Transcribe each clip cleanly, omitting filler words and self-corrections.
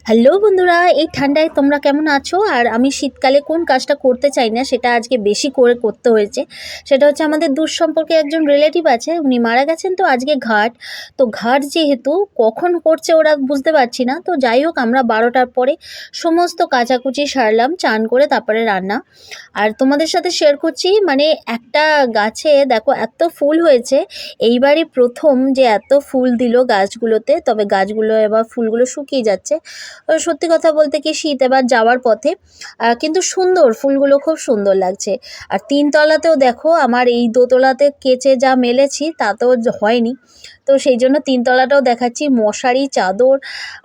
Hello বন্ধুরা, এই ঠান্ডায় তোমরা কেমন আছো? আর আমি শীতকালে কোন কাজটা করতে চাই না সেটা আজকে বেশি করে করতে হয়েছে। সেটা হচ্ছে আমাদের দূর সম্পর্কে একজন রিলেটিভ আছে, উনি মারা গেছেন। তো আজকে ঘাট, তো ঘাট যেহেতু কখন করছে ওরা বুঝতে পারছি না। তো যাই হোক, আমরা 12টার পরে সমস্ত কাচাকুচি সারলাম, চান করে তারপরে রান্না। আর তোমাদের সাথে শেয়ার করছি, মানে একটা গাছে দেখো এত ফুল হয়েছে, এইবারই প্রথম যে এত ফুল দিল গাছগুলোতে। তবে গাছগুলো এবার ফুলগুলো শুকিয়ে যাচ্ছে। সত্যি কথা বলতে কি, শীত এবার যাওয়ার পথে, কিন্তু সুন্দর ফুলগুলো, খুব সুন্দর লাগছে। আর 3তলাতেও দেখো, আমার এই দোতলাতে কেচে যা মেলেছি তাতেও হয়নি, তো সেই জন্য 3তলাটাও দেখাচ্ছি। মশারি, চাদর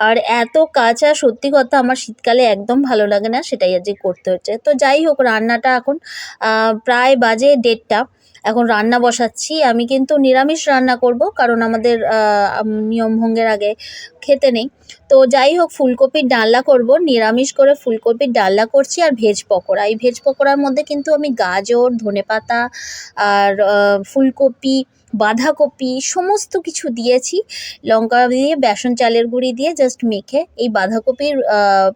আর এত কাঁচা, সত্যি কথা আমার শীতকালে একদম ভালো লাগে না, সেটাই আজকে করতে হচ্ছে। তো যাই হোক, রান্নাটা এখন প্রায় বাজে 1:30। এখন রান্না বসাচ্ছি। আমি কিন্তু নিরামিষ রান্না করব, কারণ আমাদের নিয়মভঙ্গের আগে খেতে নেই। তো যাই হোক, ফুলকপির ডালনা করব, নিরামিষ করে ফুলকপির ডালনা করছি। আর ভেজ পকোড়া, এই ভেজ পকোড়ার মধ্যে কিন্তু আমি গাজর, ধনেপাতা আর ফুলকপি, বাঁধাকপি সমস্ত কিছু দিয়েছি। লঙ্কা দিয়ে, বেসন চালের গুঁড়ি দিয়ে জাস্ট মেখে এই বাঁধাকপির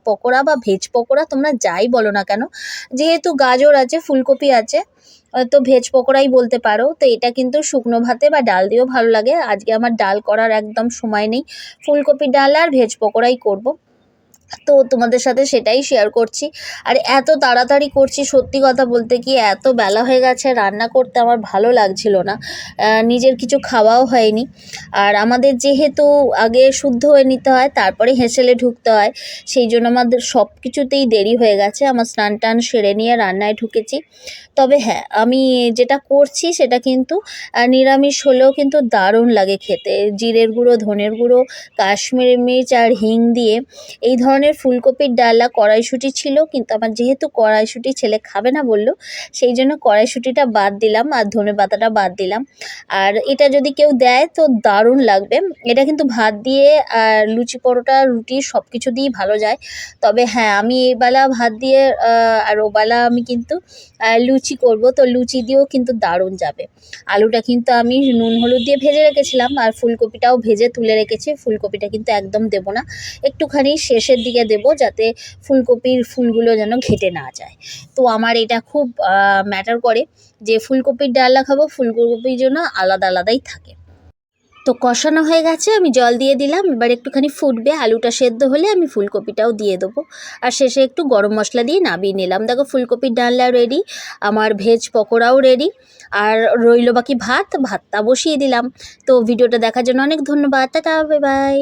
পকোড়া বা ভেজ পকোড়া তোমরা যাই বলো না কেন, যেহেতু গাজর আছে, ফুলকপি আছে, তো ভেজ পকোড়াই বলতে পারো। তো এটা কিন্তু শুকনো ভাতে বা ডাল দিয়েও ভালো লাগে। আজকে আমার ডাল করার একদম সময় নেই, ফুলকপির ডাল আর ভেজ পকোড়াই করব। তো তোমাদের সাথে সেটাই শেয়ার করছি। আর এত তাড়াতাড়ি করছি, সত্যি কথা বলতে কি, এত বেলা হয়ে গেছে, রান্না করতে আমার ভালো লাগছিল না, নিজের কিছু খাওয়াও হয়নি। আর আমাদের যেহেতু আগে শুদ্ধ হয়ে নিতে হয়, তারপরে হেঁসেলে ঢুকতে হয়, সেই জন্য আমাদের সব কিছুতেই দেরি হয়ে গেছে। আমার স্নান টান সেরে নিয়ে রান্নায় ঢুকেছি। তবে হ্যাঁ, আমি যেটা করছি সেটা কিন্তু নিরামিষ হলেও কিন্তু দারুণ লাগে খেতে। জিরের গুঁড়ো, ধনের গুঁড়ো, কাশ্মীরি মির্চ আর হিং দিয়ে এই ধরনের ফুলকপির ডালনা। কড়াইশুঁটি ছিল, কিন্তু আমার যেহেতু কড়াইশুঁটি ছেলে খাবে না বললো, সেই জন্য কড়াইশুঁটিটা বাদ দিলাম আর ধনেপাতাটা বাদ দিলাম। আর এটা যদি কেউ দেয় তো দারুণ লাগবে। এটা কিন্তু ভাত দিয়ে আর লুচি, পরোটা, রুটি সব কিছু দিয়েই ভালো যায়। তবে হ্যাঁ, আমি এইবেলা ভাত দিয়ে আর ওবেলা আমি কিন্তু লুচি করব, তো লুচি দিয়েও কিন্তু দারুণ যাবে। আলুটা কিন্তু আমি নুন হলুদ দিয়ে ভেজে রেখেছিলাম, আর ফুলকপিটাও ভেজে তুলে রেখেছি। ফুলকপিটা কিন্তু একদম দেবো না, একটুখানি শেষের দিকে দেব, যাতে ফুলকপির ফুলগুলো যেন ঘেটে না যায়। তো আমার এটা খুব ম্যাটার করে যে ফুলকপির ডালনা খাবো, ফুলকপির জন্য আলাদা আলাদাই থাকে। তো কষানো হয়ে গেছে, আমি জল দিয়ে দিলাম। এবার একটুখানি ফুটবে, আলুটা সেদ্ধ হলে আমি ফুলকপিটাও দিয়ে দেবো। আর শেষে একটু গরম মশলা দিয়ে নামিয়ে নিলাম। দেখো, ফুলকপির ডালনা রেডি, আমার ভেজ পকোড়াও রেডি। আর রইল বাকি ভাতটা বসিয়ে দিলাম। তো ভিডিওটা দেখার জন্য অনেক ধন্যবাদ। Tata, bye bye.